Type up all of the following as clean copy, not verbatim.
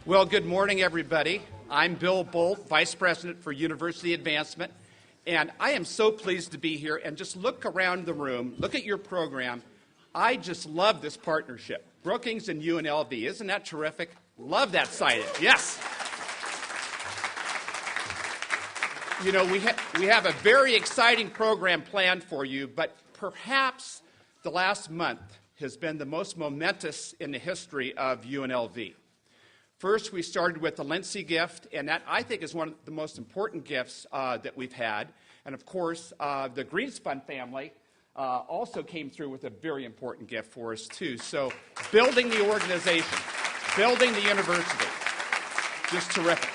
Well, good morning, everybody. I'm Bill Bolt, Vice President for University Advancement, and I am so pleased to be here. And just look around the room, look at your program. I just love this partnership. Brookings and UNLV, isn't that terrific? Love that sighting, yes. You know, we have a very exciting program planned for you, but perhaps the last month has been the most momentous in the history of UNLV. First, we started with the Lindsay gift, and that, I think, is one of the most important gifts that we've had. And, of course, the Greenspun family also came through with a very important gift for us, too. So building the organization, building the university, just terrific.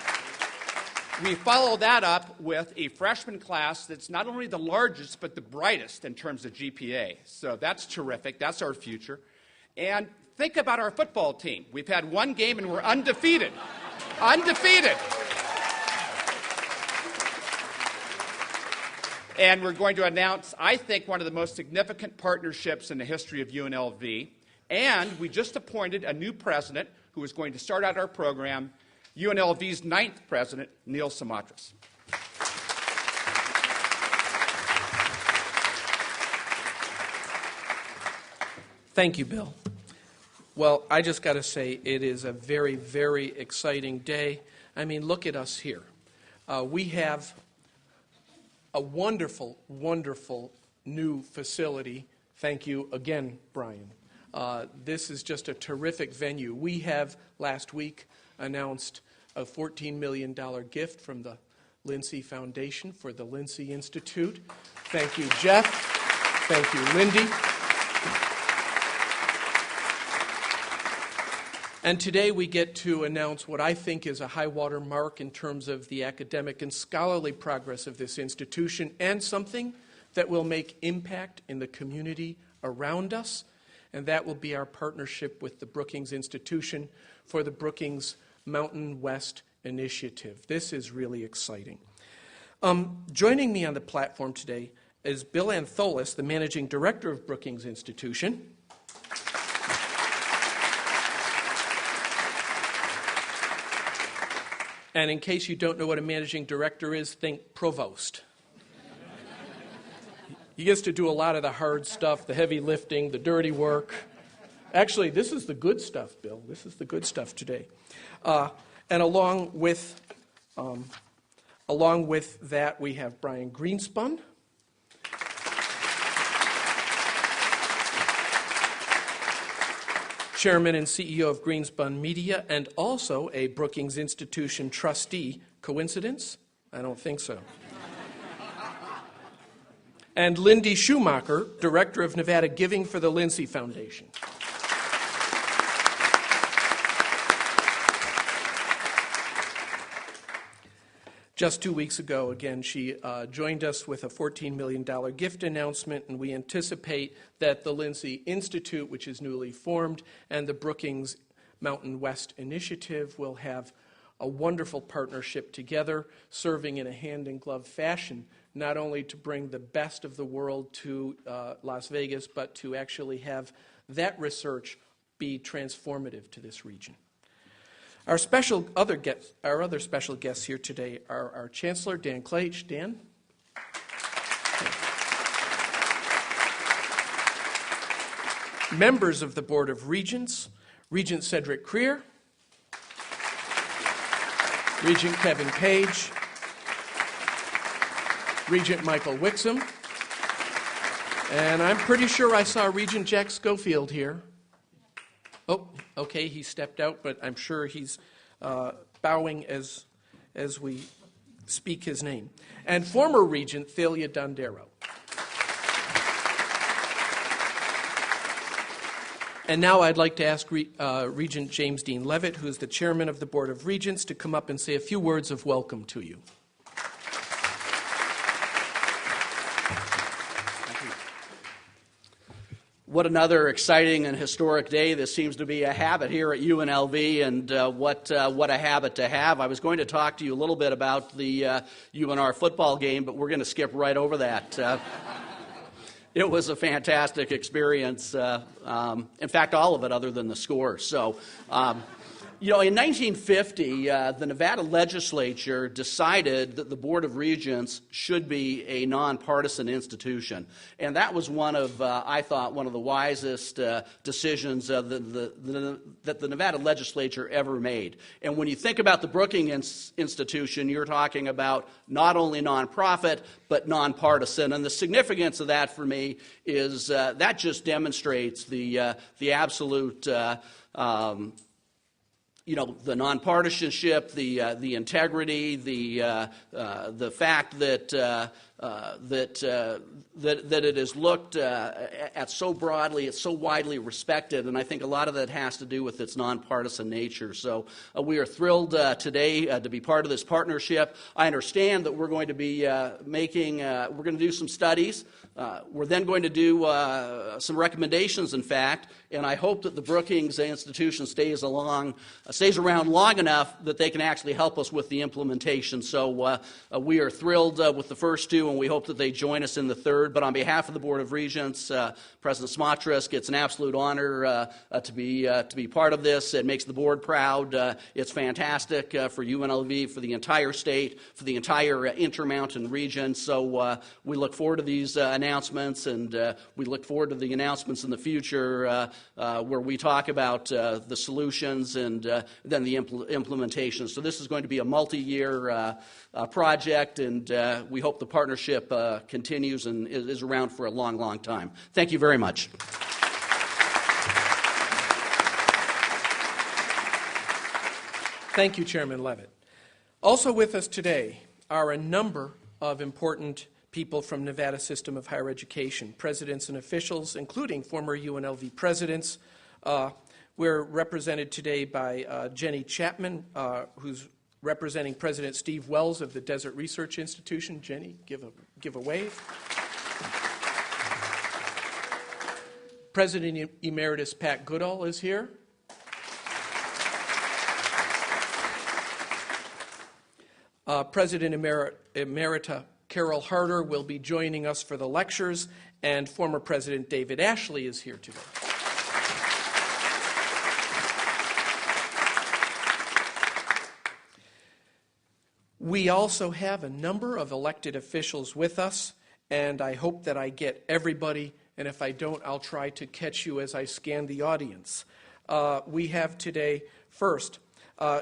We follow that up with a freshman class that's not only the largest, but the brightest in terms of GPA. So that's terrific. That's our future. And think about our football team. We've had one game and we're undefeated. Undefeated. And we're going to announce, I think, one of the most significant partnerships in the history of UNLV. And we just appointed a new president who is going to start out our program, UNLV's 9th president, Neil Samatras. Thank you, Bill. Well, I just got to say it is a very, very exciting day. I mean, look at us here. We have a wonderful, wonderful new facility. Thank you again, Brian. This is just a terrific venue. We have last week announced a $14 million gift from the Lindsay Foundation for the Lindsay Institute. Thank you, Jeff. Thank you, Lindy. And today we get to announce what I think is a high-water mark in terms of the academic and scholarly progress of this institution, and something that will make impact in the community around us, and that will be our partnership with the Brookings Institution for the Brookings Mountain West Initiative. This is really exciting. Joining me on the platform today is Bill Antholis, the Managing Director of Brookings Institution. And in case you don't know what a managing director is, think provost. He gets to do a lot of the hard stuff, the heavy lifting, the dirty work. Actually, this is the good stuff, Bill. This is the good stuff today. And along with that, we have Brian Greenspun. Chairman and CEO of Greenspun Media, and also a Brookings Institution trustee. Coincidence? I don't think so. And Lindy Schumacher, Director of Nevada Giving for the Lindsay Foundation. Just 2 weeks ago, again, she joined us with a $14 million gift announcement, and we anticipate that the Lindsay Institute, which is newly formed, and the Brookings Mountain West Initiative will have a wonderful partnership together, serving in a hand-in-glove fashion, not only to bring the best of the world to Las Vegas, but to actually have that research be transformative to this region. Our other special guests here today are our Chancellor, Dan Klaich. Dan? Members of the Board of Regents, Regent Cedric Creer, Regent Kevin Page, Regent Michael Wixom, and I'm pretty sure I saw Regent Jack Schofield here. Oh, okay, he stepped out, but I'm sure he's bowing as we speak his name. And former Regent Thalia Dondero. And now I'd like to ask Regent James Dean Levitt, who is the chairman of the Board of Regents, to come up and say a few words of welcome to you. What another exciting and historic day. This seems to be a habit here at UNLV, and what a habit to have. I was going to talk to you a little bit about the UNR football game, but we're going to skip right over that. It was a fantastic experience. In fact, all of it other than the score. So You know, in 1950, the Nevada legislature decided that the Board of Regents should be a nonpartisan institution. And that was one of, I thought, one of the wisest decisions that the Nevada legislature ever made. And when you think about the Brookings Institution, you're talking about not only nonprofit, but nonpartisan. And the significance of that for me is that just demonstrates the absolute the nonpartisanship, the integrity, the fact that it is looked at so broadly, it's so widely respected, and I think a lot of that has to do with its nonpartisan nature. So we are thrilled today to be part of this partnership. I understand that we're going to be we're going to do some studies. We're then going to do some recommendations, in fact, and I hope that the Brookings Institution stays around long enough that they can actually help us with the implementation. So we are thrilled with the first two, and we hope that they join us in the third. But on behalf of the Board of Regents, President Smatras, it's an absolute honor to be part of this. It makes the board proud. It's fantastic for UNLV, for the entire state, for the entire Intermountain region. So we look forward to these announcements, and we look forward to the announcements in the future where we talk about the solutions and then the implementation. So this is going to be a multi-year project, and we hope the partnership continues and is around for a long, long time. Thank you very much. Thank you, Chairman Levitt. Also with us today are a number of important people from Nevada System of Higher Education, presidents and officials, including former UNLV presidents. We're represented today by Jenny Chapman, who's representing President Steve Wells of the Desert Research Institution. Jenny, give a wave. President Emeritus Pat Goodall is here. President Emerita Carol Harder will be joining us for the lectures, and former President David Ashley is here today. We also have a number of elected officials with us, and I hope that I get everybody, and if I don't, I'll try to catch you as I scan the audience. We have today, first,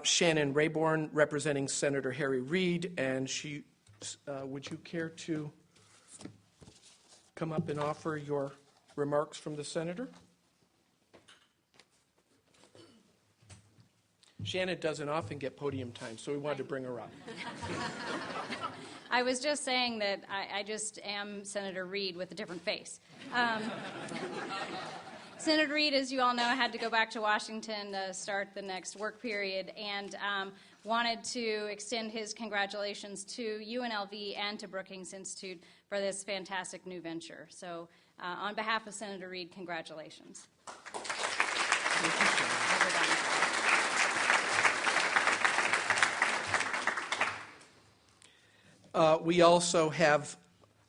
Shannon Rayborn representing Senator Harry Reid, and she, would you care to come up and offer your remarks from the senator? Shannon doesn't often get podium time, so we wanted to bring her up. I was just saying that I just am Senator Reid with a different face. Senator Reid, as you all know, had to go back to Washington to start the next work period, and wanted to extend his congratulations to UNLV and to Brookings Institute for this fantastic new venture. So on behalf of Senator Reid, congratulations. We also have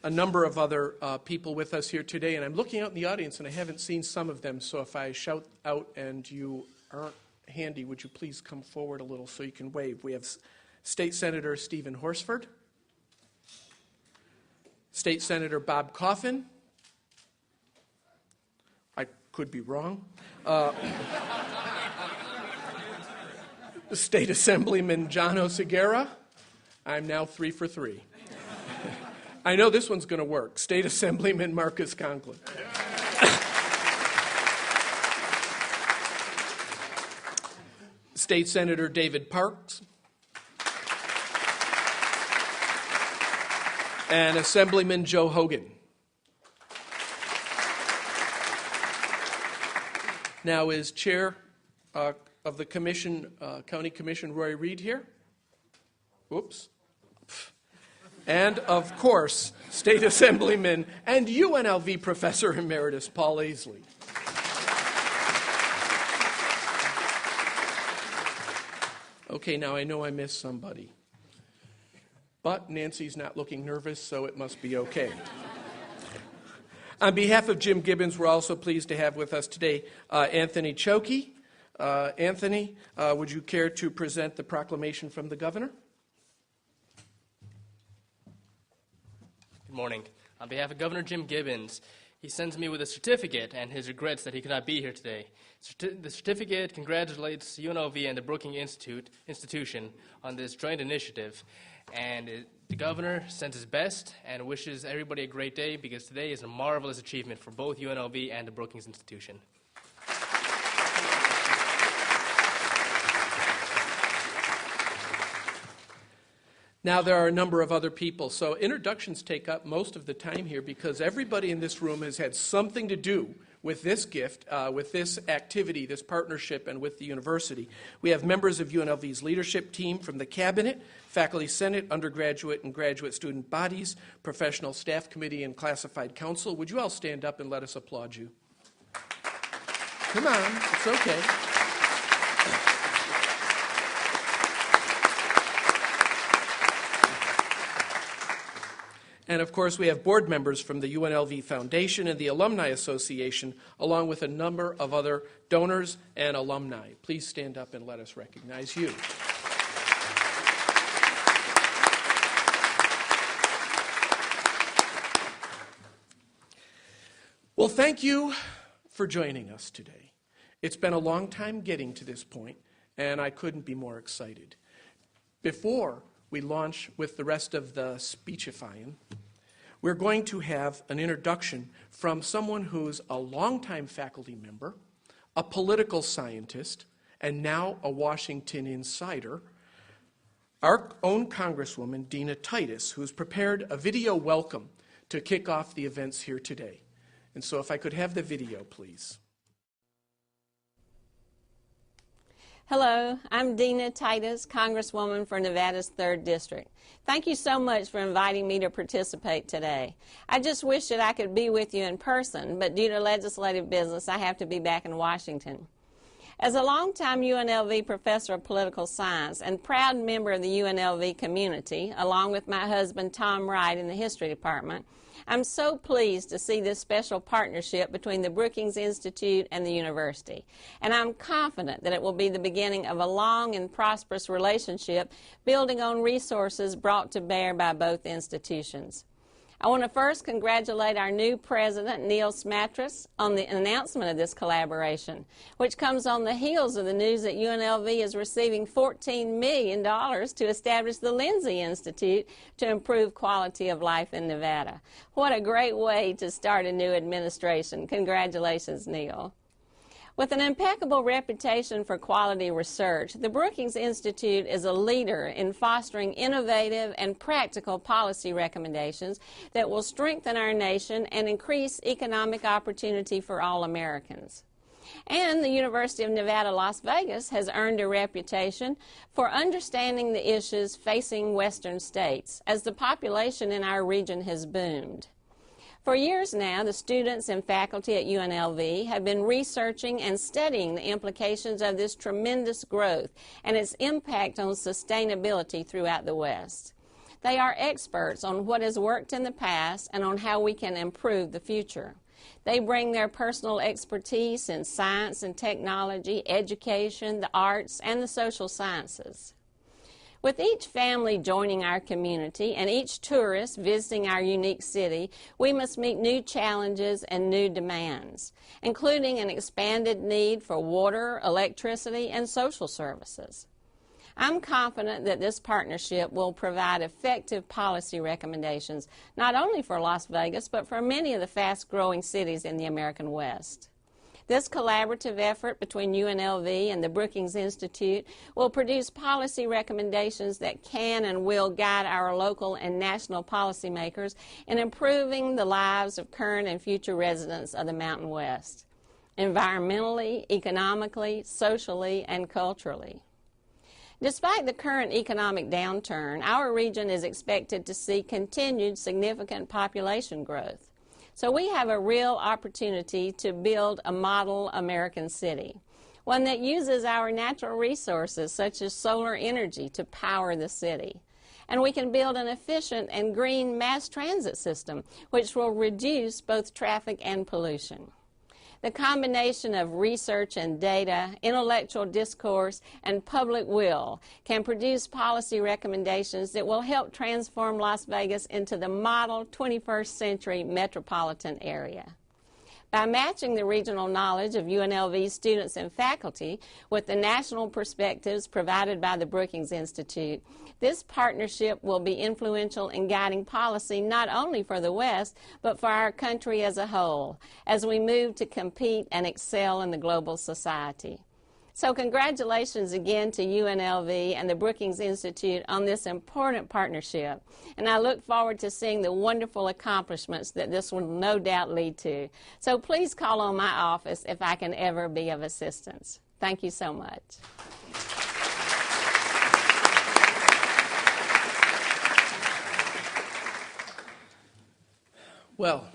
a number of other people with us here today, and I'm looking out in the audience, and I haven't seen some of them, so if I shout out and you aren't handy, would you please come forward a little so you can wave? We have State Senator Stephen Horsford, State Senator Bob Coffin. I could be wrong. State Assemblyman John Oseguera. I'm now 3 for 3. I know this one's going to work. State Assemblyman Marcus Conklin. State Senator David Parks. And Assemblyman Joe Hogan. Now, is Chair of the Commission, County Commission, Roy Reid here? Whoops. And, of course, State Assemblyman and UNLV Professor Emeritus Paul Aisley. Okay, now I know I missed somebody. But Nancy's not looking nervous, so it must be okay. On behalf of Jim Gibbons, we're also pleased to have with us today Anthony Chokey, Anthony, would you care to present the proclamation from the governor? Good morning. On behalf of Governor Jim Gibbons, he sends me with a certificate and his regrets that he could not be here today. The certificate congratulates UNLV and the Brookings Institution on this joint initiative, and the governor sends his best and wishes everybody a great day because today is a marvelous achievement for both UNLV and the Brookings Institution. Now, there are a number of other people, so introductions take up most of the time here because everybody in this room has had something to do with this gift, with this activity, this partnership, and with the university. We have members of UNLV's leadership team from the cabinet, faculty senate, undergraduate and graduate student bodies, professional staff committee, and classified council. Would you all stand up and let us applaud you? Come on, it's okay. And of course, we have board members from the UNLV Foundation and the Alumni Association, along with a number of other donors and alumni. Please stand up and let us recognize you. Well, thank you for joining us today. It's been a long time getting to this point, and I couldn't be more excited. Before we launch with the rest of the speechifying, we're going to have an introduction from someone who's a longtime faculty member, a political scientist, and now a Washington insider, our own Congresswoman, Dina Titus, who's prepared a video welcome to kick off the events here today. And so if I could have the video, please. Hello, I'm Dina Titus, Congresswoman for Nevada's 3rd District. Thank you so much for inviting me to participate today. I just wish that I could be with you in person, but due to legislative business, I have to be back in Washington. As a longtime UNLV professor of political science and proud member of the UNLV community, along with my husband Tom Wright in the history department, I'm so pleased to see this special partnership between the Brookings Institute and the university, and I'm confident that it will be the beginning of a long and prosperous relationship building on resources brought to bear by both institutions. I want to first congratulate our new president, Neil Smatras, on the announcement of this collaboration, which comes on the heels of the news that UNLV is receiving $14 million to establish the Lindsay Institute to improve quality of life in Nevada. What a great way to start a new administration. Congratulations, Neil. With an impeccable reputation for quality research, the Brookings Institute is a leader in fostering innovative and practical policy recommendations that will strengthen our nation and increase economic opportunity for all Americans. And the University of Nevada, Las Vegas has earned a reputation for understanding the issues facing Western states as the population in our region has boomed. For years now, the students and faculty at UNLV have been researching and studying the implications of this tremendous growth and its impact on sustainability throughout the West. They are experts on what has worked in the past and on how we can improve the future. They bring their personal expertise in science and technology, education, the arts, and the social sciences. With each family joining our community and each tourist visiting our unique city, we must meet new challenges and new demands, including an expanded need for water, electricity, and social services. I'm confident that this partnership will provide effective policy recommendations not only for Las Vegas, but for many of the fast-growing cities in the American West. This collaborative effort between UNLV and the Brookings Institute will produce policy recommendations that can and will guide our local and national policymakers in improving the lives of current and future residents of the Mountain West, environmentally, economically, socially, and culturally. Despite the current economic downturn, our region is expected to see continued significant population growth. So we have a real opportunity to build a model American city, one that uses our natural resources such as solar energy to power the city. And we can build an efficient and green mass transit system which will reduce both traffic and pollution. The combination of research and data, intellectual discourse, and public will can produce policy recommendations that will help transform Las Vegas into the model 21st century metropolitan area. By matching the regional knowledge of UNLV students and faculty with the national perspectives provided by the Brookings Institute, this partnership will be influential in guiding policy not only for the West, but for our country as a whole, as we move to compete and excel in the global society. So congratulations again to UNLV and the Brookings Institute on this important partnership, and I look forward to seeing the wonderful accomplishments that this will no doubt lead to. So please call on my office if I can ever be of assistance. Thank you so much. Well,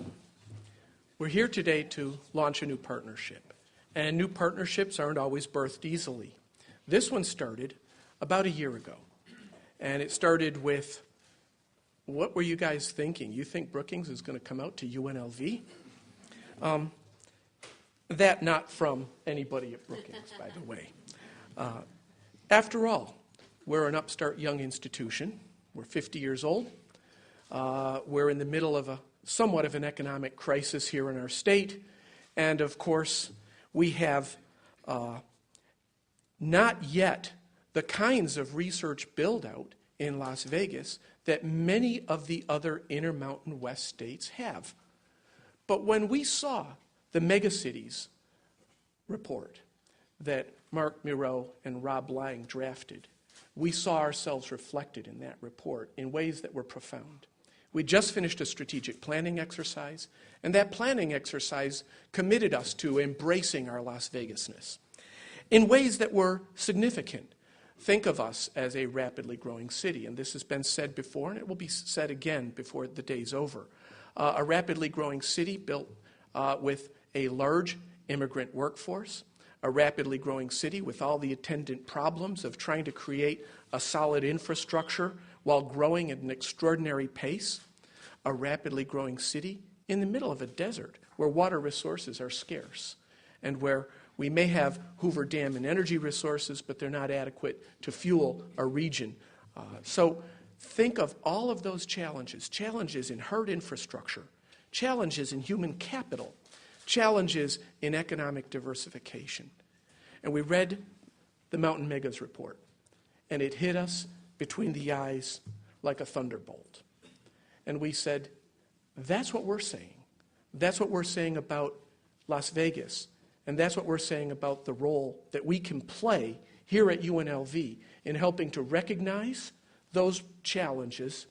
we're here today to launch a new partnership. And new partnerships aren't always birthed easily. This one started about a year ago. And it started with, what were you guys thinking? You think Brookings is going to come out to UNLV? That not from anybody at Brookings, by the way. After all, we're an upstart young institution. We're 50 years old. We're in the middle of somewhat of an economic crisis here in our state. And of course, we have not yet the kinds of research build-out in Las Vegas that many of the other Intermountain West states have. But when we saw the megacities report that Mark Miro and Rob Lang drafted, we saw ourselves reflected in that report in ways that were profound. We just finished a strategic planning exercise, and that planning exercise committed us to embracing our Las Vegas-ness in ways that were significant. Think of us as a rapidly growing city, and this has been said before, and it will be said again before the day's over. A rapidly growing city built with a large immigrant workforce, a rapidly growing city with all the attendant problems of trying to create a solid infrastructure while growing at an extraordinary pace, a rapidly growing city in the middle of a desert where water resources are scarce and where we may have Hoover Dam and energy resources, but they're not adequate to fuel a region. So think of all of those challenges, challenges in hard infrastructure, challenges in human capital, challenges in economic diversification. And we read the Mountain Megas report, and it hit us between the eyes like a thunderbolt. And we said, that's what we're saying. That's what we're saying about Las Vegas. And that's what we're saying about the role that we can play here at UNLV in helping to recognize those challenges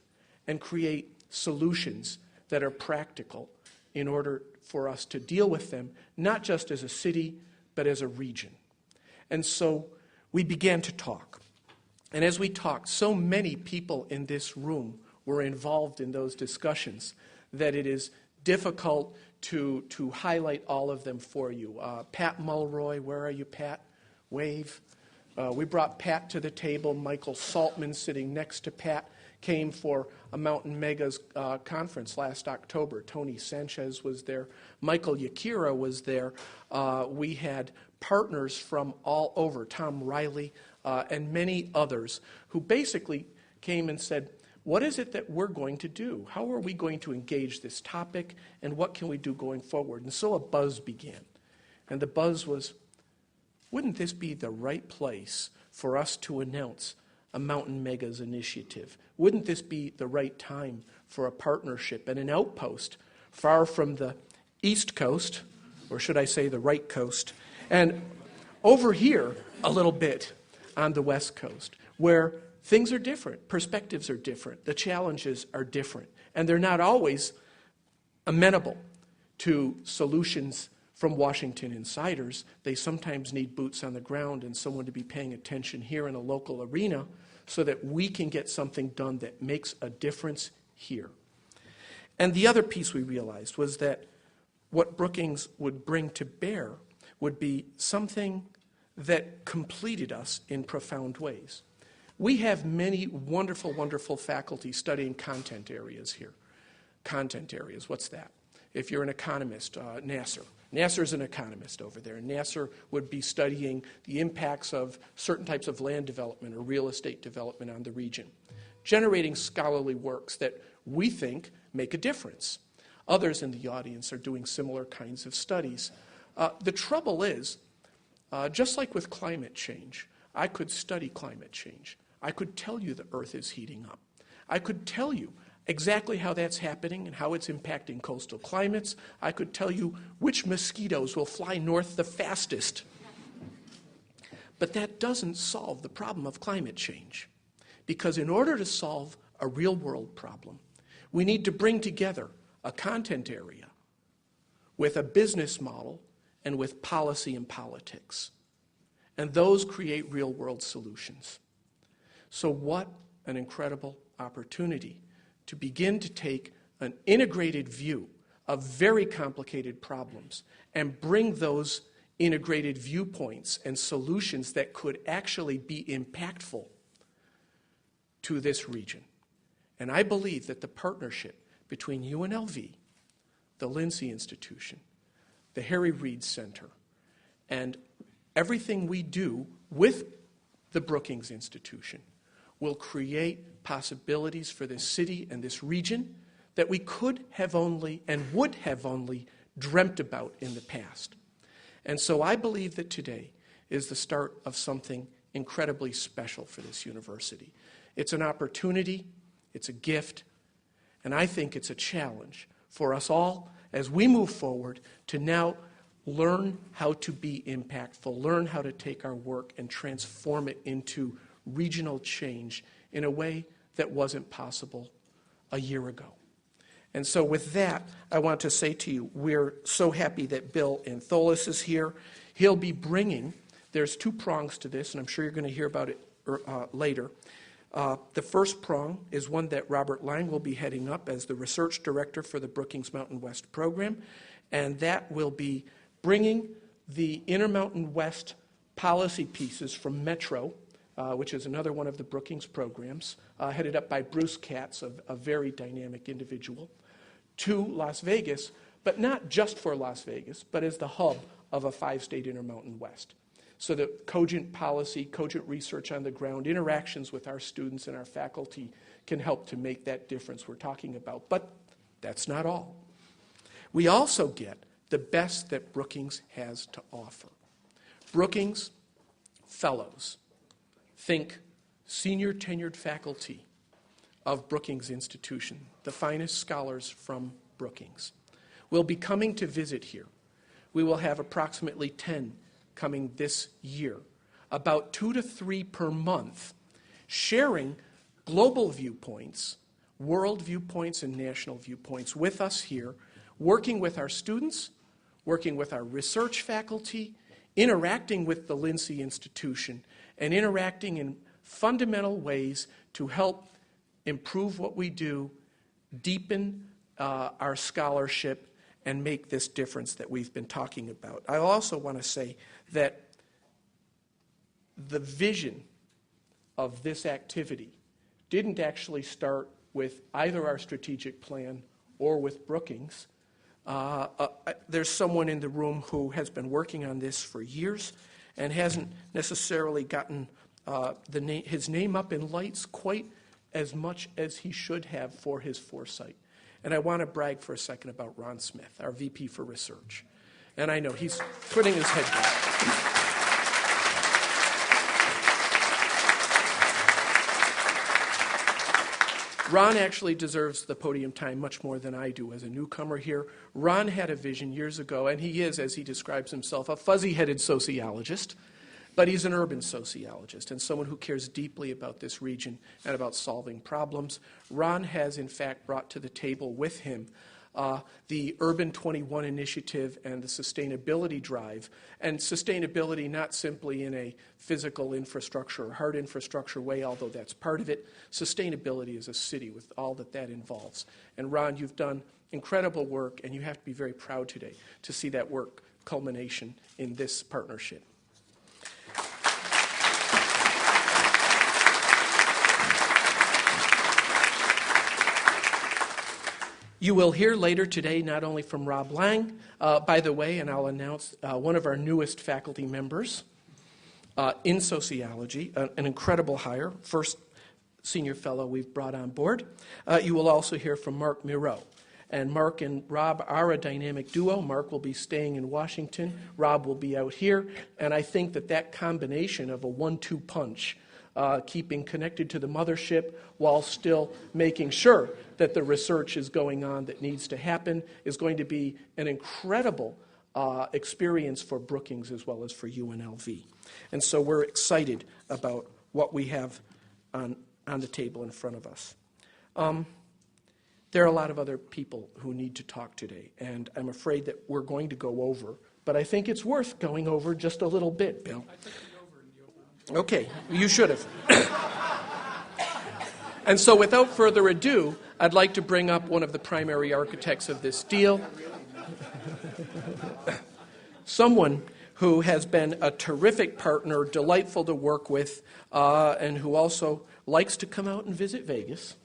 and create solutions that are practical in order for us to deal with them, not just as a city, but as a region. And so we began to talk. And as we talked, so many people in this room were involved in those discussions that it is difficult to highlight all of them for you. Pat Mulroy, where are you, Pat? Wave. We brought Pat to the table. Michael Saltman, sitting next to Pat, came for a Mountain Megas conference last October. Tony Sanchez was there. Michael Yakira was there. We had partners from all over, Tom Riley, and many others, who basically came and said, what is it that we're going to do? How are we going to engage this topic, and what can we do going forward? And so a buzz began. And the buzz was, wouldn't this be the right place for us to announce a Mountain Megas initiative? Wouldn't this be the right time for a partnership and an outpost far from the East Coast, or should I say the right coast, and over here a little bit on the West Coast, where things are different, perspectives are different, the challenges are different, and they're not always amenable to solutions from Washington insiders. They sometimes need boots on the ground and someone to be paying attention here in a local arena so that we can get something done that makes a difference here. And the other piece we realized was that what Brookings would bring to bear would be something that completed us in profound ways. We have many wonderful, wonderful faculty studying content areas here. Content areas, what's that? If you're an economist, Nasser. Nasser's an economist over there, and Nasser would be studying the impacts of certain types of land development or real estate development on the region, generating scholarly works that we think make a difference. Others in the audience are doing similar kinds of studies. The trouble is, just like with climate change, I could study climate change. I could tell you the Earth is heating up. I could tell you exactly how that's happening and how it's impacting coastal climates. I could tell you which mosquitoes will fly north the fastest. But that doesn't solve the problem of climate change. Because in order to solve a real-world problem, we need to bring together a content area with a business model and with policy and politics. And those create real-world solutions. So what an incredible opportunity to begin to take an integrated view of very complicated problems and bring those integrated viewpoints and solutions that could actually be impactful to this region. And I believe that the partnership between UNLV, the Lindsay Institution, the Harry Reid Center, and everything we do with the Brookings Institution will create possibilities for this city and this region that we could have only and would have only dreamt about in the past. And so I believe that today is the start of something incredibly special for this university. It's an opportunity, it's a gift, and I think it's a challenge for us all as we move forward to now learn how to be impactful, learn how to take our work and transform it into regional change in a way that wasn't possible a year ago. And so with that, I want to say to you, we're so happy that Bill Antholis is here. He'll be bringing, there's two prongs to this, and I'm sure you're going to hear about it later. The first prong is one that Robert Lang will be heading up as the research director for the Brookings Mountain West program, and that will be bringing the Intermountain West policy pieces from Metro, which is another one of the Brookings programs, headed up by Bruce Katz, a very dynamic individual, to Las Vegas, but not just for Las Vegas, but as the hub of a 5-state Intermountain West. So that cogent policy, cogent research on the ground, interactions with our students and our faculty can help to make that difference we're talking about. But that's not all. We also get the best that Brookings has to offer. Brookings fellows, think senior tenured faculty of Brookings Institution, the finest scholars from Brookings, will be coming to visit here. We will have approximately 10 coming this year, about 2 to 3 per month, sharing global viewpoints, world viewpoints, and national viewpoints with us here, working with our students, working with our research faculty, interacting with the Lindsay Institution, and interacting in fundamental ways to help improve what we do, deepen our scholarship, and make this difference that we've been talking about. I also want to say that the vision of this activity didn't actually start with either our strategic plan or with Brookings. There's someone in the room who has been working on this for years and hasn't necessarily gotten his name up in lights quite as much as he should have for his foresight. And I want to brag for a second about Ron Smith, our VP for Research. And I know he's putting his head down. Ron actually deserves the podium time much more than I do as a newcomer here. Ron had a vision years ago, and he is, as he describes himself, a fuzzy-headed sociologist. But he's an urban sociologist and someone who cares deeply about this region and about solving problems. Ron has, in fact, brought to the table with him the Urban 21 initiative and the sustainability drive. And sustainability not simply in a physical infrastructure or hard infrastructure way, although that's part of it. Sustainability as a city with all that that involves. And Ron, you've done incredible work, and you have to be very proud today to see that work culmination in this partnership. You will hear later today not only from Rob Lang, by the way, and I'll announce one of our newest faculty members in sociology, an incredible hire, first senior fellow we've brought on board. You will also hear from Mark Miro. And Mark and Rob are a dynamic duo. Mark will be staying in Washington. Rob will be out here. And I think that combination of a 1-2 punch, keeping connected to the mothership while still making sure that the research is going on that needs to happen, is going to be an incredible experience for Brookings as well as for UNLV. And so we're excited about what we have on the table in front of us. There are a lot of other people who need to talk today, and I'm afraid that we're going to go over, but I think it's worth going over just a little bit, Bill. I took the over in the over. Okay, you should have. And so without further ado, I'd like to bring up one of the primary architects of this deal, someone who has been a terrific partner, delightful to work with, and who also likes to come out and visit Vegas.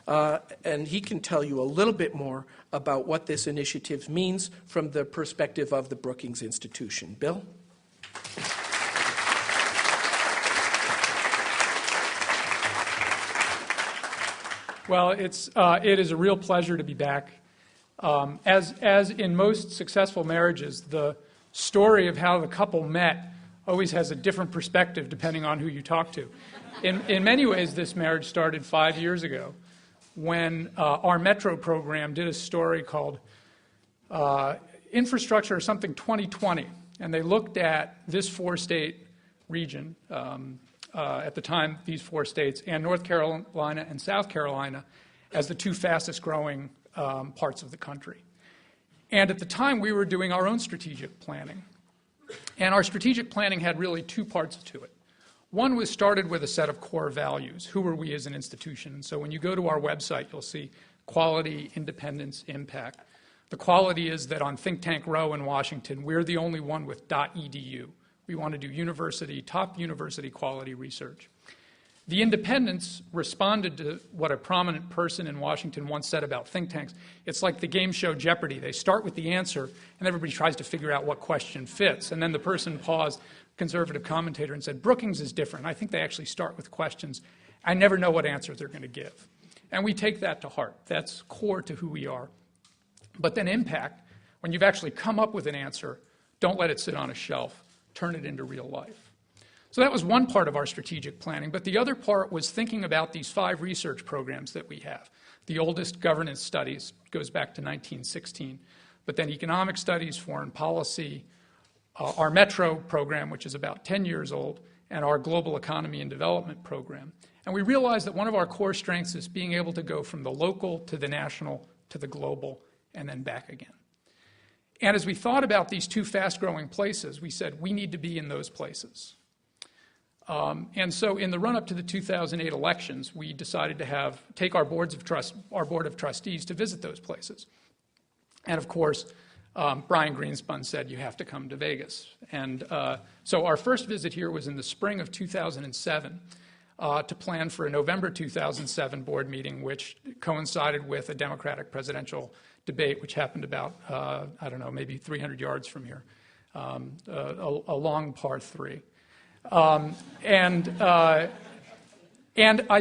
And he can tell you a little bit more about what this initiative means from the perspective of the Brookings Institution. Bill? Well, it is a real pleasure to be back. As in most successful marriages, the story of how the couple met always has a different perspective depending on who you talk to. In many ways, this marriage started 5 years ago when our Metro program did a story called Infrastructure or something 2020, and they looked at this 4-state region, at the time these 4 states, and North Carolina and South Carolina as the 2 fastest growing parts of the country. And at the time, we were doing our own strategic planning. And our strategic planning had really 2 parts to it. One was started with a set of core values. Who are we as an institution? And so when you go to our website, you'll see quality, independence, impact. The quality is that on Think Tank Row in Washington, we're the only one with .edu. We want to do top university quality research. The independence responded to what a prominent person in Washington once said about think tanks. It's like the game show Jeopardy. They start with the answer, and everybody tries to figure out what question fits. And then the person paused, conservative commentator, and said, Brookings is different. I think they actually start with questions. I never know what answer they're going to give. And we take that to heart. That's core to who we are. But then impact, when you've actually come up with an answer, don't let it sit on a shelf. Turn it into real life. So that was one part of our strategic planning, but the other part was thinking about these 5 research programs that we have. The oldest, governance studies, goes back to 1916, but then economic studies, foreign policy, our Metro program, which is about 10 years old, and our global economy and development program. And we realized that one of our core strengths is being able to go from the local to the national to the global and then back again. And as we thought about these 2 fast-growing places, we said we need to be in those places. And so in the run-up to the 2008 elections, we decided to take our board of trustees to visit those places. And of course, Brian Greenspun said, you have to come to Vegas. And so our first visit here was in the spring of 2007 to plan for a November 2007 board meeting, which coincided with a Democratic presidential debate, which happened about, I don't know, maybe 300 yards from here, a long par 3. And I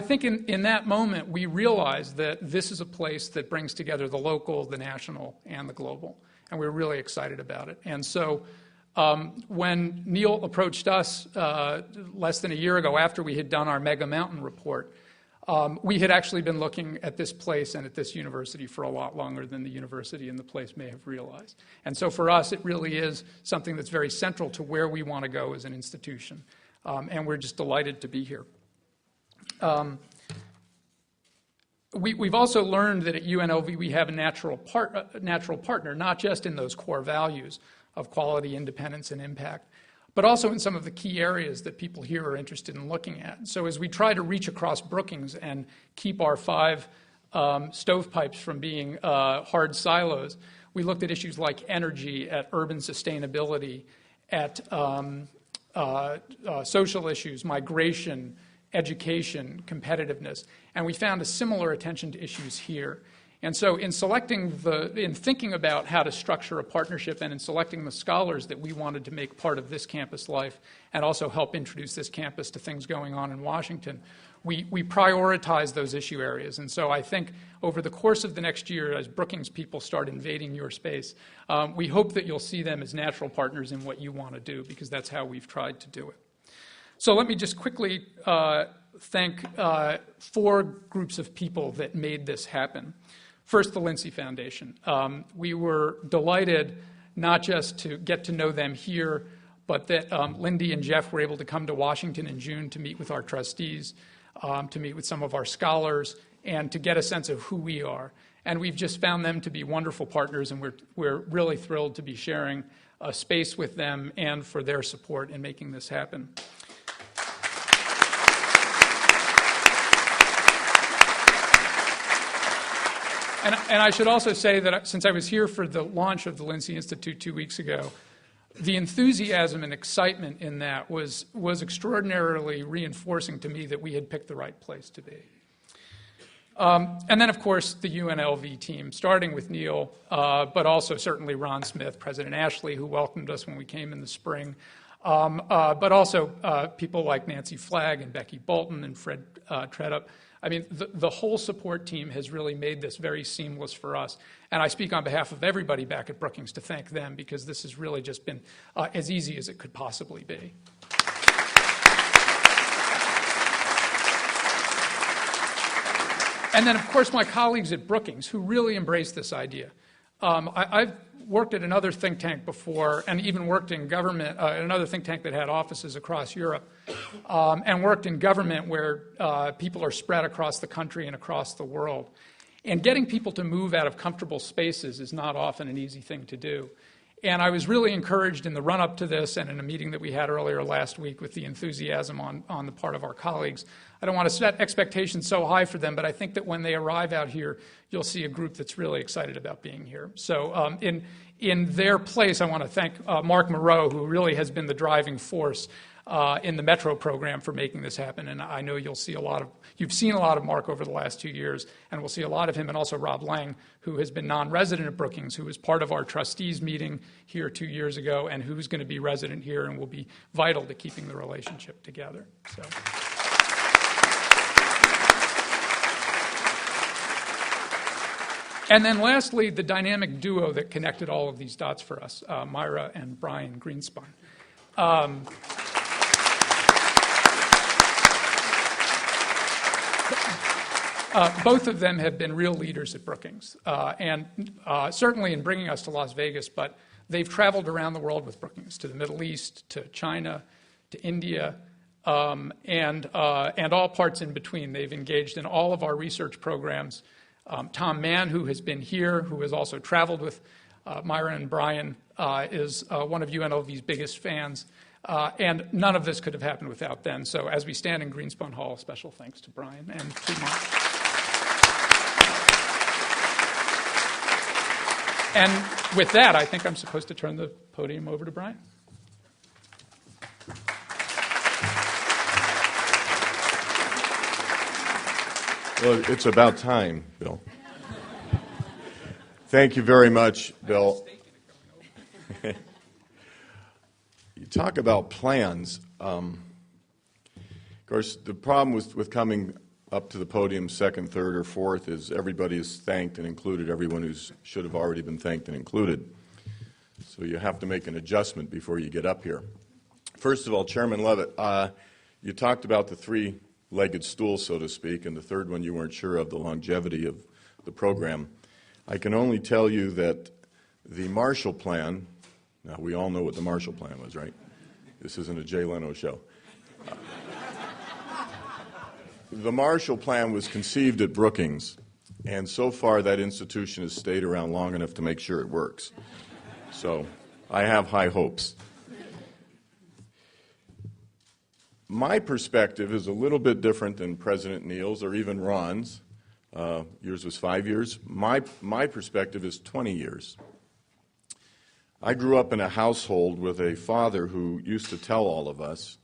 think in that moment, we realized that this is a place that brings together the local, the national, and the global. And we were really excited about it. And so when Neil approached us less than a year ago after we had done our Mega Mountain report, we had actually been looking at this place and at this university for a lot longer than the university and the place may have realized. And so for us, it really is something that's very central to where we want to go as an institution. And we're just delighted to be here. We've also learned that at UNLV we have a natural partner, not just in those core values of quality, independence, and impact, but also in some of the key areas that people here are interested in looking at. So as we try to reach across Brookings and keep our 5 stovepipes from being hard silos, we looked at issues like energy, at urban sustainability, at social issues, migration, education, competitiveness, and we found a similar attention to issues here. And so in thinking about how to structure a partnership and in selecting the scholars that we wanted to make part of this campus life and also help introduce this campus to things going on in Washington, we prioritized those issue areas. And so I think over the course of the next year, as Brookings people start invading your space, we hope that you'll see them as natural partners in what you want to do, because that's how we've tried to do it. So let me just quickly thank 4 groups of people that made this happen. First, the Lindsay Foundation. We were delighted not just to get to know them here, but that Lindy and Jeff were able to come to Washington in June to meet with our trustees, to meet with some of our scholars, and to get a sense of who we are. And we've just found them to be wonderful partners, and we're really thrilled to be sharing a space with them and for their support in making this happen. And I should also say that since I was here for the launch of the Lindsay Institute 2 weeks ago, the enthusiasm and excitement in that was extraordinarily reinforcing to me that we had picked the right place to be. And then, of course, the UNLV team, starting with Neil, but also certainly Ron Smith, President Ashley, who welcomed us when we came in the spring, but also people like Nancy Flagg and Becky Bolton and Fred Tredup. I mean, the whole support team has really made this very seamless for us. And I speak on behalf of everybody back at Brookings to thank them, because this has really just been as easy as it could possibly be. And then, of course, my colleagues at Brookings, who really embraced this idea. I've worked at another think tank before, and even worked in government, another think tank that had offices across Europe, and worked in government where people are spread across the country and across the world. And getting people to move out of comfortable spaces is not often an easy thing to do. And I was really encouraged in the run-up to this and in a meeting that we had earlier last week with the enthusiasm on the part of our colleagues. I don't want to set expectations so high for them, but I think that when they arrive out here, you'll see a group that's really excited about being here. So in their place, I want to thank Mark Moreau, who really has been the driving force in the Metro program for making this happen. And I know you've seen a lot of Mark over the last 2 years, and we'll see a lot of him, and also Rob Lang, who has been non-resident at Brookings, who was part of our trustees meeting here 2 years ago, and who's going to be resident here and will be vital to keeping the relationship together. So. And then lastly, the dynamic duo that connected all of these dots for us, Myra and Brian Greenspun. Both of them have been real leaders at Brookings, and certainly in bringing us to Las Vegas, but they've traveled around the world with Brookings, to the Middle East, to China, to India, and all parts in between. They've engaged in all of our research programs. Tom Mann, who has been here, who has also traveled with Myra and Brian, is one of UNLV's biggest fans. And none of this could have happened without them. So as we stand in Greenspun Hall, special thanks to Brian and to Mark. And with that, I think I'm supposed to turn the podium over to Brian. Well, it's about time, Bill. Thank you very much, Bill. You talk about plans. Of course, the problem with coming up to the podium second, third, or fourth is everybody is thanked and included, everyone who should have already been thanked and included. So you have to make an adjustment before you get up here. First of all, Chairman Levitt, you talked about the three-legged stool, so to speak, and the third one you weren't sure of, the longevity of the program. I can only tell you that the Marshall Plan, now we all know what the Marshall Plan was, right? This isn't a Jay Leno show. The Marshall Plan was conceived at Brookings, and so far that institution has stayed around long enough to make sure it works. So I have high hopes. My perspective is a little bit different than President Neal's or even Ron's. Yours was 5 years. My perspective is 20 years. I grew up in a household with a father who used to tell all of us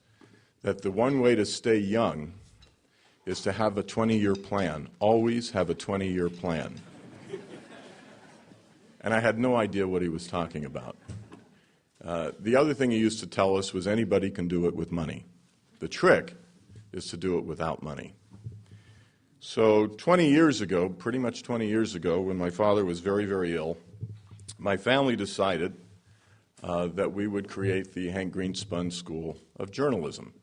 that the one way to stay young is to have a 20-year plan. Always have a 20-year plan. and I had no idea what he was talking about. The other thing he used to tell us was anybody can do it with money. The trick is to do it without money. So 20 years ago, pretty much 20 years ago, when my father was very, very ill, my family decided that we would create the Hank Greenspun School of Journalism.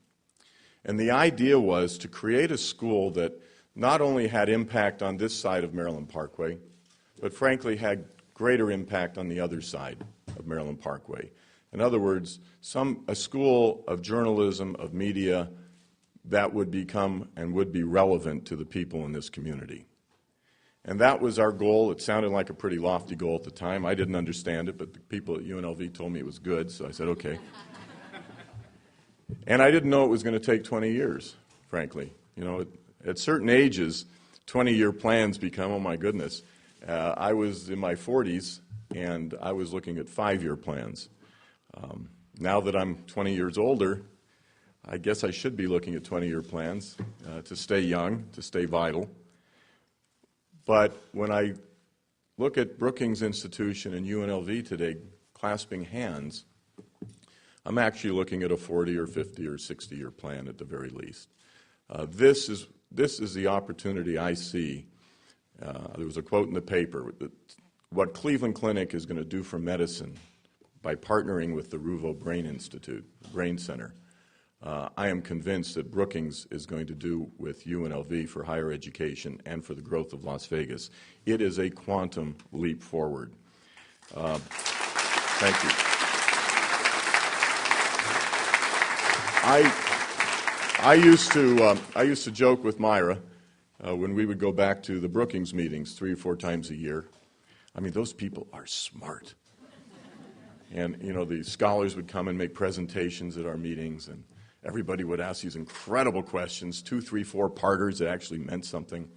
And the idea was to create a school that not only had impact on this side of Maryland Parkway, but frankly had greater impact on the other side of Maryland Parkway. In other words, a school of journalism, of media, that would become and would be relevant to the people in this community. And that was our goal. It sounded like a pretty lofty goal at the time. I didn't understand it, but the people at UNLV told me it was good, so I said, okay. And I didn't know it was going to take 20 years, frankly. You know, at certain ages, 20-year plans become, oh my goodness. I was in my 40s, and I was looking at 5-year plans. Now that I'm 20 years older, I guess I should be looking at 20-year plans to stay young, to stay vital. But when I look at Brookings Institution and UNLV today clasping hands, I'm actually looking at a 40 or 50 or 60-year plan at the very least. This is the opportunity I see. There was a quote in the paper that what Cleveland Clinic is going to do for medicine by partnering with the Ruvo Brain Institute, Brain Center. I am convinced that Brookings is going to do with UNLV for higher education and for the growth of Las Vegas. It is a quantum leap forward. Thank you. I used to joke with Myra when we would go back to the Brookings meetings 3 or 4 times a year. I mean, those people are smart. And, you know, the scholars would come and make presentations at our meetings, and everybody would ask these incredible questions, 2, 3, 4-parters that actually meant something.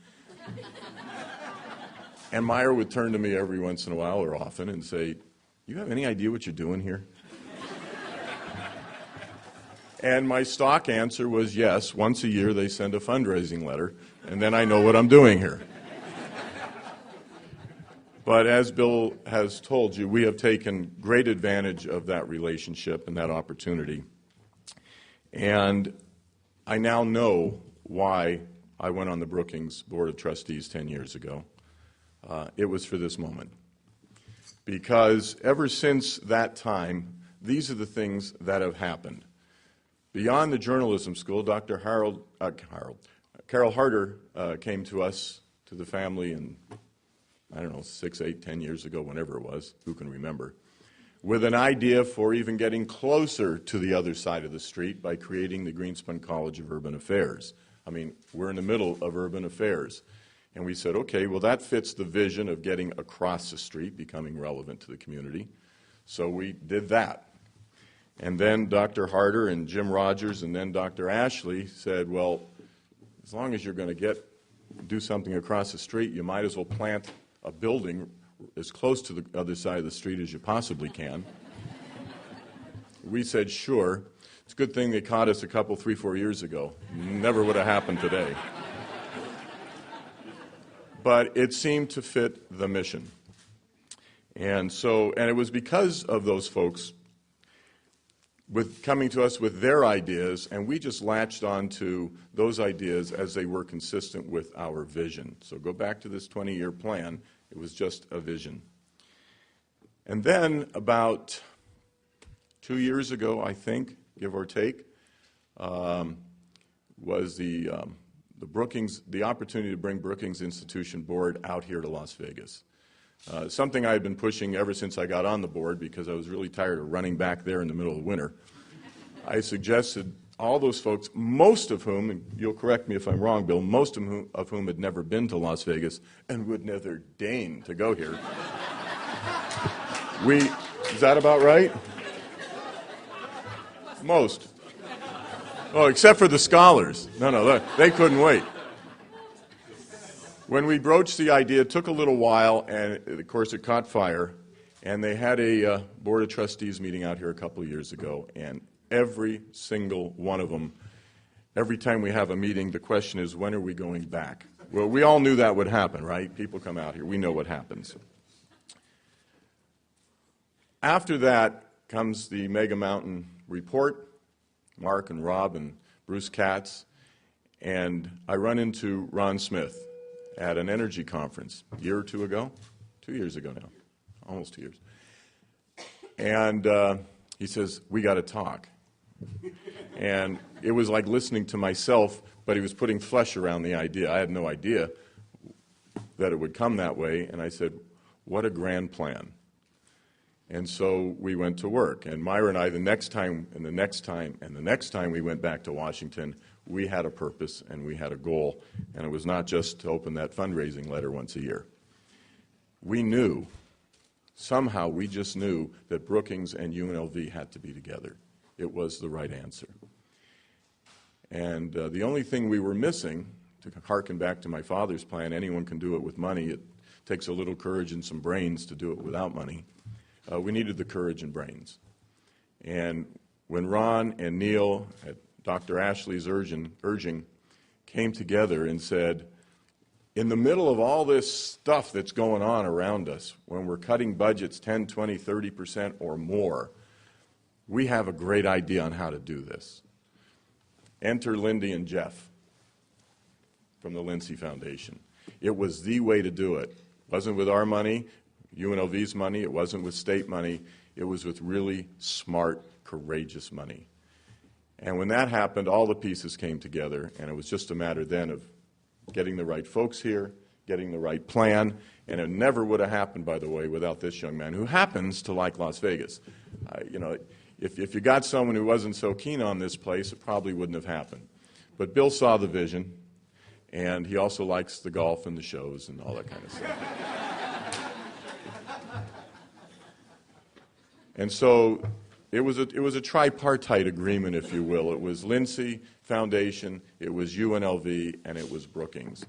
And Myra would turn to me every once in a while, or often, and say, "You have any idea what you're doing here?" And my stock answer was yes. Once a year they send a fundraising letter, and then I know what I'm doing here. But as Bill has told you, we have taken great advantage of that relationship and that opportunity. And I now know why I went on the Brookings Board of Trustees 10 years ago. It was for this moment. Because ever since that time, these are the things that have happened. Beyond the journalism school, Dr. Carol Harder came to us, to the family, and I don't know, 6, 8, 10 years ago, whenever it was, who can remember, with an idea for even getting closer to the other side of the street by creating the Greenspun College of Urban Affairs. I mean, we're in the middle of urban affairs. And we said, okay, well, that fits the vision of getting across the street, becoming relevant to the community. So we did that. And then Dr. Harder and Jim Rogers and then Dr. Ashley said, well, as long as you're going to do something across the street, you might as well plant a building as close to the other side of the street as you possibly can. We said, sure. It's a good thing they caught us a couple, 3, 4 years ago. Never would have happened today. But it seemed to fit the mission. And it was because of those folks coming to us with their ideas, and we just latched on to those ideas as they were consistent with our vision. So go back to this 20-year plan. It was just a vision. And then about 2 years ago, I think, give or take, was the opportunity to bring Brookings Institution Board out here to Las Vegas. Something I had been pushing ever since I got on the board because I was really tired of running back there in the middle of winter. I suggested all those folks, most of whom, and you'll correct me if I'm wrong, Bill, most of whom had never been to Las Vegas and would never deign to go here. Is that about right? Most. Oh, except for the scholars. No, they couldn't wait. When we broached the idea, it took a little while, and of course it caught fire, and they had a Board of Trustees meeting out here a couple of years ago, and every single one of them, every time we have a meeting, the question is, when are we going back? Well, we all knew that would happen, right? People come out here. We know what happens. After that comes the Mega Mountain report, Mark and Rob and Bruce Katz, and I run into Ron Smith at an energy conference a year or two ago, 2 years ago now, almost 2 years. And he says, "We got to talk." And it was like listening to myself, but he was putting flesh around the idea. I had no idea that it would come that way, and I said, "What a grand plan." And so we went to work. And Myra and I, the next time, and the next time, and the next time we went back to Washington, we had a purpose and we had a goal. And it was not just to open that fundraising letter once a year. We knew, somehow we just knew that Brookings and UNLV had to be together. It was the right answer. And the only thing we were missing, to harken back to my father's plan, anyone can do it with money. It takes a little courage and some brains to do it without money. We needed the courage and brains. And when Ron and Neil, at Dr. Ashley's urging, came together and said, in the middle of all this stuff that's going on around us, when we're cutting budgets 10, 20, 30% or more, we have a great idea on how to do this. Enter Lindy and Jeff from the Lindsay Foundation. It was the way to do it. It wasn't with our money, UNLV's money, it wasn't with state money, it was with really smart, courageous money. And when that happened, all the pieces came together, and it was just a matter then of getting the right folks here, getting the right plan, and it never would have happened, by the way, without this young man, who happens to like Las Vegas. If you got someone who wasn't so keen on this place, it probably wouldn't have happened. But Bill saw the vision, and he also likes the golf and the shows and all that kind of stuff. And so it was a tripartite agreement, if you will. It was Lindsay Foundation, it was UNLV, and it was Brookings.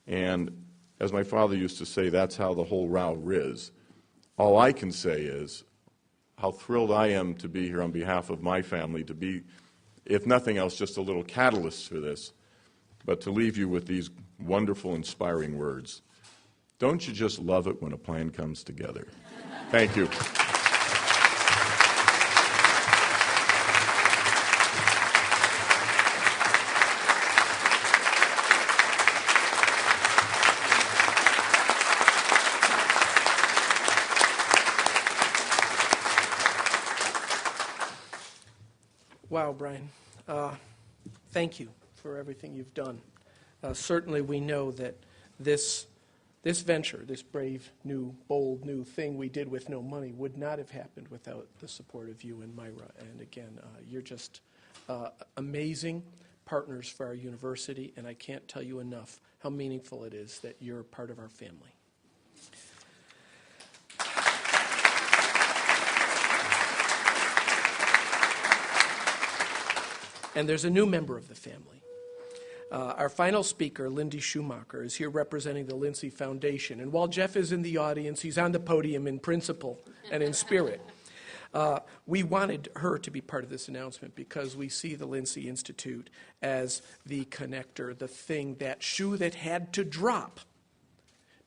And as my father used to say, that's how the whole row riz. All I can say is how thrilled I am to be here on behalf of my family, to be, if nothing else, just a little catalyst for this, but to leave you with these wonderful, inspiring words. Don't you just love it when a plan comes together? Thank you. Wow, Brian. Thank you for everything you've done. Certainly we know that this venture, this brave, new, bold, new thing we did with no money would not have happened without the support of you and Myra. And again, you're just amazing partners for our university, and I can't tell you enough how meaningful it is that you're part of our family. And there's a new member of the family. Our final speaker, Lindy Schumacher, is here representing the Lindsay Foundation. And while Jeff is in the audience, he's on the podium in principle and in spirit. We wanted her to be part of this announcement because we see the Lindsay Institute as the connector, the thing, that shoe that had to drop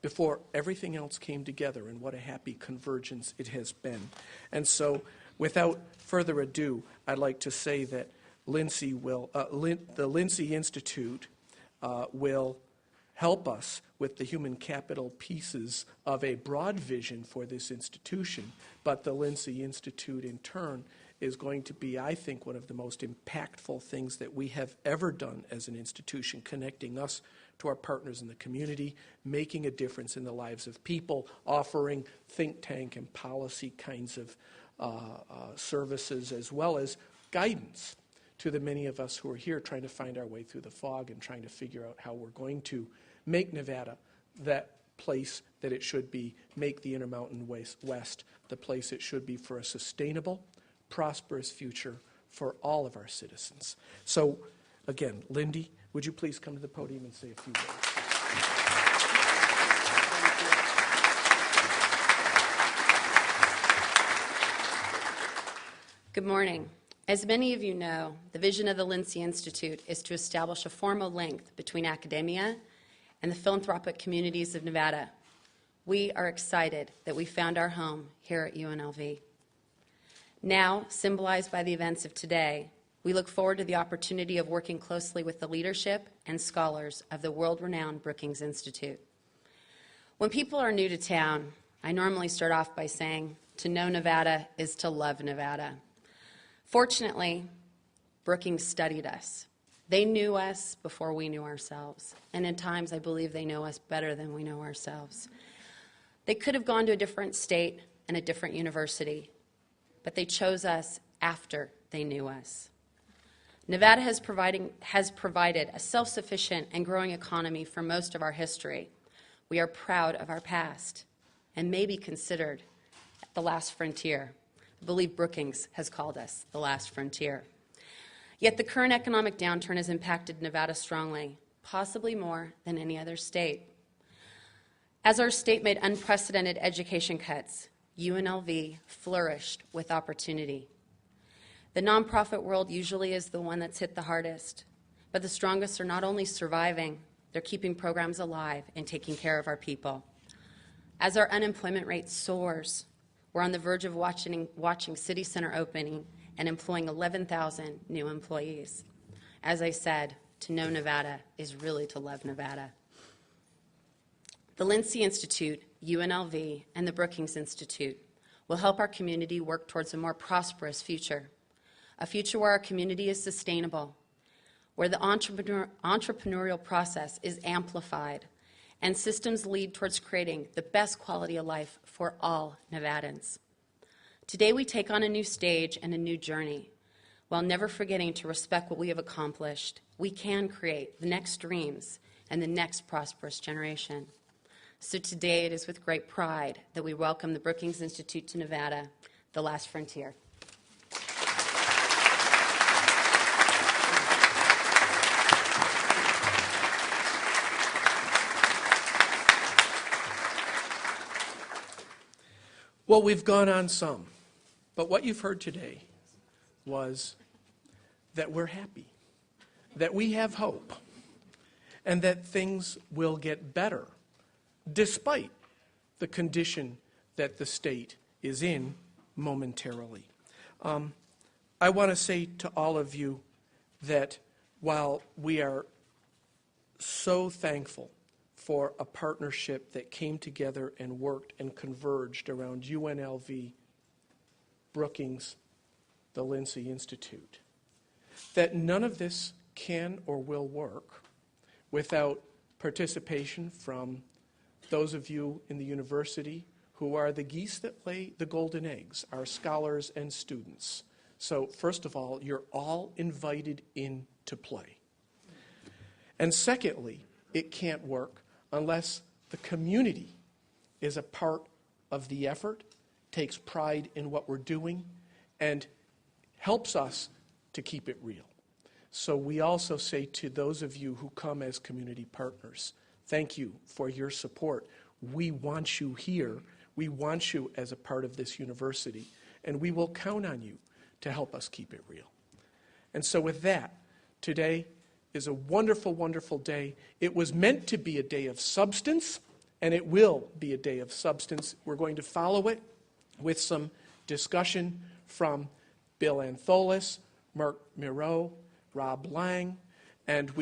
before everything else came together, and what a happy convergence it has been. And so, without further ado, I'd like to say that the Lindsay Institute will help us with the human capital pieces of a broad vision for this institution, but the Lindsay Institute in turn is going to be, I think, one of the most impactful things that we have ever done as an institution, connecting us to our partners in the community, making a difference in the lives of people, offering think tank and policy kinds of services, as well as guidance to the many of us who are here trying to find our way through the fog and trying to figure out how we're going to make Nevada that place that it should be, make the Intermountain West the place it should be for a sustainable, prosperous future for all of our citizens. So, again, Lindy, would you please come to the podium and say a few words? Good morning. As many of you know, the vision of the Lindsay Institute is to establish a formal link between academia and the philanthropic communities of Nevada. We are excited that we found our home here at UNLV. Now, symbolized by the events of today, we look forward to the opportunity of working closely with the leadership and scholars of the world-renowned Brookings Institute. When people are new to town, I normally start off by saying, to know Nevada is to love Nevada. Fortunately, Brookings studied us. They knew us before we knew ourselves, and at times I believe they know us better than we know ourselves. They could have gone to a different state and a different university, but they chose us after they knew us. Nevada has provided a self-sufficient and growing economy for most of our history. We are proud of our past and may be considered the last frontier. I believe Brookings has called us the last frontier. Yet the current economic downturn has impacted Nevada strongly, possibly more than any other state. As our state made unprecedented education cuts, UNLV flourished with opportunity. The nonprofit world usually is the one that's hit the hardest, but the strongest are not only surviving, they're keeping programs alive and taking care of our people. As our unemployment rate soars, we're on the verge of watching City Center opening and employing 11,000 new employees. As I said, to know Nevada is really to love Nevada. The Lindsay Institute, UNLV, and the Brookings Institute will help our community work towards a more prosperous future, a future where our community is sustainable, where the entrepreneurial process is amplified, and systems lead towards creating the best quality of life for all Nevadans. Today we take on a new stage and a new journey. While never forgetting to respect what we have accomplished, we can create the next dreams and the next prosperous generation. So today it is with great pride that we welcome the Brookings Institute to Nevada, the last frontier. Well, we've gone on some, but what you've heard today was that we're happy, that we have hope, and that things will get better despite the condition that the state is in momentarily. I want to say to all of you that while we are so thankful for a partnership that came together and worked and converged around UNLV, Brookings, the Lindsay Institute, that none of this can or will work without participation from those of you in the university who are the geese that lay the golden eggs, our scholars and students. So first of all, you're all invited in to play. And secondly, it can't work unless the community is a part of the effort, takes pride in what we're doing, and helps us to keep it real. So we also say to those of you who come as community partners, thank you for your support. We want you here. We want you as a part of this university, and we will count on you to help us keep it real. And so with that, today is a wonderful, wonderful day. It was meant to be a day of substance, and it will be a day of substance. We're going to follow it with some discussion from Bill Antholis, Mark Miro, Rob Lang, and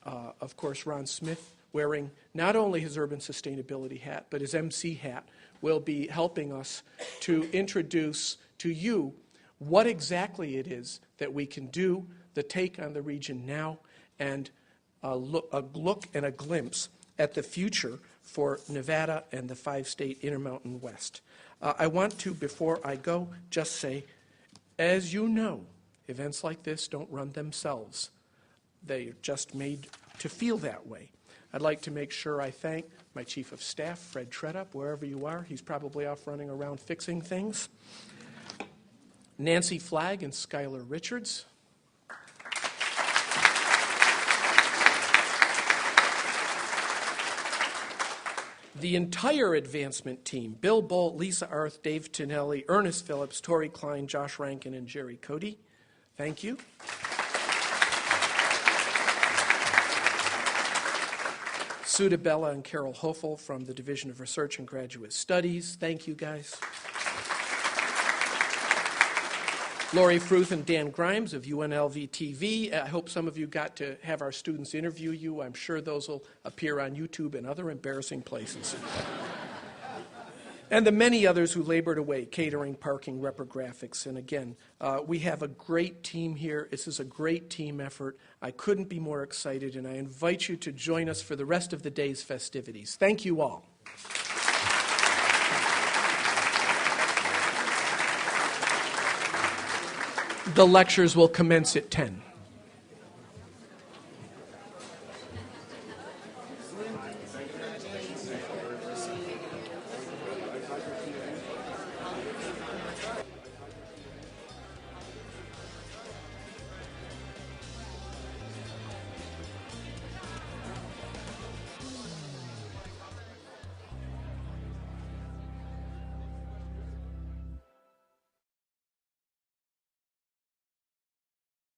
of course Ron Smith, wearing not only his urban sustainability hat, but his MC hat, will be helping us to introduce to you what exactly it is that we can do, the take on the region now, and a look and a glimpse at the future for Nevada and the five-state Intermountain West. I want to, before I go, just say, as you know, events like this don't run themselves. They're just made to feel that way. I'd like to make sure I thank my Chief of Staff, Fred Tredup, wherever you are. He's probably off running around fixing things. Nancy Flagg and Skylar Richards. The entire advancement team, Bill Bolt, Lisa Arth, Dave Tonelli, Ernest Phillips, Tori Klein, Josh Rankin, and Jerry Cody. Thank you. Sue DeBella and Carol Hoeffel from the Division of Research and Graduate Studies. Thank you, guys. Lori Fruth and Dan Grimes of UNLV TV. I hope some of you got to have our students interview you. I'm sure those will appear on YouTube and other embarrassing places. And the many others who labored away, catering, parking, reprographics. And again, we have a great team here. This is a great team effort. I couldn't be more excited, and I invite you to join us for the rest of the day's festivities. Thank you all. The lectures will commence at 10.